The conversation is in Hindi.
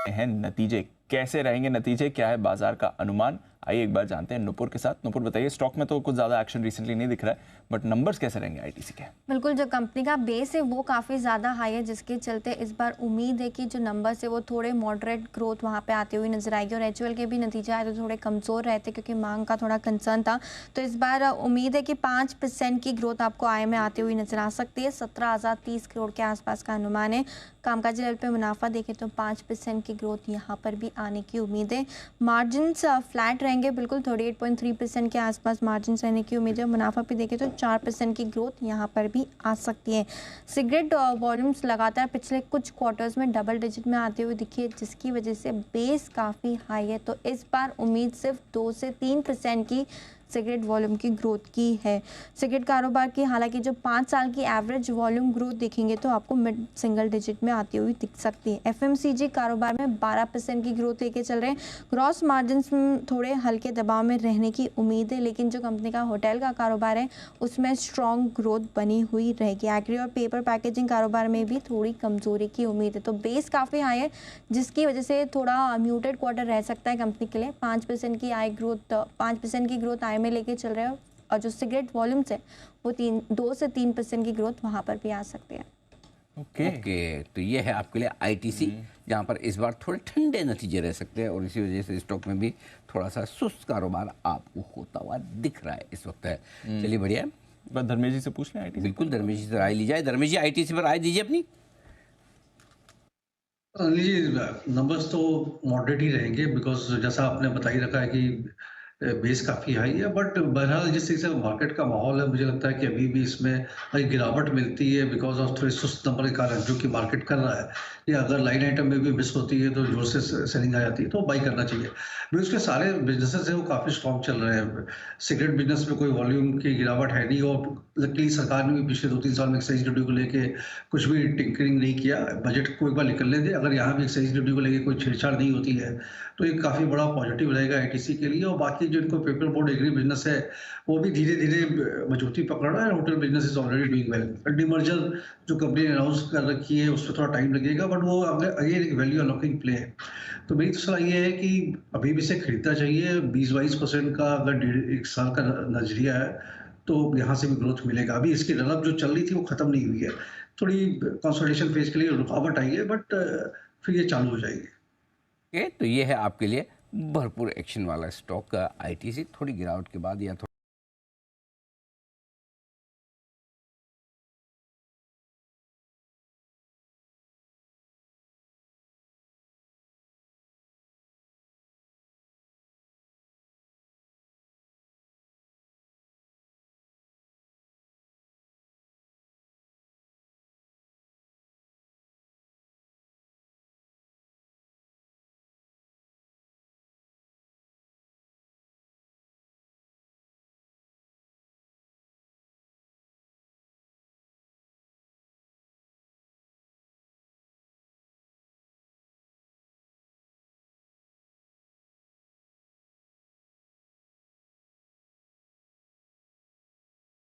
हैं नतीजे, कैसे रहेंगे नतीजे, क्या है बाजार का अनुमान, आइए एक बार जानते हैं नुपुर के साथ। नुपुर बताइए, स्टॉक में तो कुछ ज़्यादा एक्शन रिसेंटली नहीं दिख रहा है, बट नंबर्स कैसे रहेंगे आईटीसी के? बिल्कुल, जो कंपनी का बेस है वो काफ़ी ज़्यादा हाई है, जिसके चलते इस बार उम्मीद है कि जो नंबर्स है वो थोड़े मॉडरेट ग्रोथ वहाँ पे आती हुई नजर आएगी। और एचयूएल के भी नतीजे आए तो थोड़े कमज़ोर रहते क्योंकि मांग का थोड़ा कंसर्न था। तो इस बार उम्मीद है कि 5% की ग्रोथ आपको आय में आती हुई नजर आ सकती है। 17,030 करोड़ के आसपास का अनुमान है। कामकाजी लेवल पे मुनाफा देखें तो 5% की ग्रोथ यहाँ पर भी आने की उम्मीद है। मार्जिन्स फ्लैट रहेंगे, बिल्कुल 38.3% के आसपास मार्जिन्स रहने की उम्मीद है। मुनाफा भी देखें तो 4% की ग्रोथ यहाँ पर भी आ सकती है। सिगरेट वॉल्यूम्स लगातार पिछले कुछ क्वार्टर्स में डबल डिजिट में आते हुए दिखी है, जिसकी वजह से बेस काफ़ी हाई है। तो इस बार उम्मीद सिर्फ 2 से 3% की सिगरेट वॉल्यूम की ग्रोथ की है। सिगरेट कारोबार की हालांकि जो 5 साल की एवरेज वॉल्यूम ग्रोथ देखेंगे तो आपको मिड सिंगल डिजिट में आती हुई दिख सकती है। एफएमसीजी कारोबार में 12% की ग्रोथ लेके चल रहे हैं। ग्रॉस मार्जिन्स थोड़े हल्के दबाव में रहने की उम्मीद है, लेकिन जो कंपनी का होटल का कारोबार है उसमें स्ट्रॉन्ग ग्रोथ बनी हुई रहेगी। एग्री और पेपर पैकेजिंग कारोबार में भी थोड़ी कमजोरी की उम्मीद है। तो बेस काफ़ी हाई है, जिसकी वजह से थोड़ा म्यूटेड क्वार्टर रह सकता है कंपनी के लिए। 5% की आय ग्रोथ 5% की ग्रोथ आय में लेके चल रहे हैं। और जो सिगरेट वॉल्यूम्स है वो 2 से 3% की ग्रोथ वहाँ पर भी आ सकती है। ओके, तो ये है आपके लिए आईटीसी, जहाँ पर इस बार थोड़े ठंडे नतीजे रह सकते हैं और इसी वजह से स्टॉक में भी थोड़ा सा सुस्त कारोबार आपको होता हुआ दिख रहा है इस वक्त है। चलिए बढ़िया है, बस धर्मेश जी से पूछ लें आईटीसी। बिल्कुल धर्मेश जी से राय ली जाए। धर्मेश जी, आईटीसी पर राय दीजिए अपनी। नंबर्स तो मॉडरेट ही रहेंगे बिकॉज जैसा आपने बता ही रखा है कि बेस काफ़ी हाई है। बट बहरहाल जिस तरीके से मार्केट का माहौल है, मुझे लगता है कि अभी भी इसमें एक गिरावट मिलती है बिकॉज ऑफ थोड़े सुस्त नंबर के कारण जो कि मार्केट कर रहा है। या अगर लाइन आइटम में भी मिस होती है तो जोर से सेलिंग आ जाती है, तो बाई करना चाहिए। भी उसके सारे बिजनेसेस हैं वो काफ़ी स्ट्रॉन्ग चल रहे हैं। सिगरेट बिजनेस में कोई वॉल्यूम की गिरावट है नहीं, और लकीली सरकार ने भी पिछले 2-3 साल में एक्साइज ड्यूटी को लेके कुछ भी टिंकरिंग नहीं किया। बजट को एक बार निकलने दें, अगर यहाँ भी एक्साइज ड्यूटी को लेके कोई छेड़छाड़ नहीं होती है तो ये काफ़ी बड़ा पॉजिटिव रहेगा आईटीसी के लिए। और बाकी जो इनको पेपर बोर्ड एग्री बिजनेस है वो भी धीरे धीरे मजबूती पकड़ रहा है। Hotel business is already doing well. Demerger जो कंपनी ने अनाउंस कर रखी है उसमें थोड़ा टाइम लगेगा, बट वो अगेन एक वैल्यू अनलॉकिंग प्ले है। तो मेरी तो सलाह ये है कि अभी भी इसे खरीदना चाहिए। 20-22% का अगर एक साल का नजरिया है तो यहाँ से भी ग्रोथ मिलेगा। अभी इसकी रनअप जो चल रही थी वो खत्म नहीं हुई है, थोड़ी कंसोलिडेशन फेज के लिए रुकावट आई है, बट फिर ये चालू हो जाएगी। ओके, तो ये है आपके लिए भरपूर एक्शन वाला स्टॉक का आईटीसी। थोड़ी गिरावट के बाद या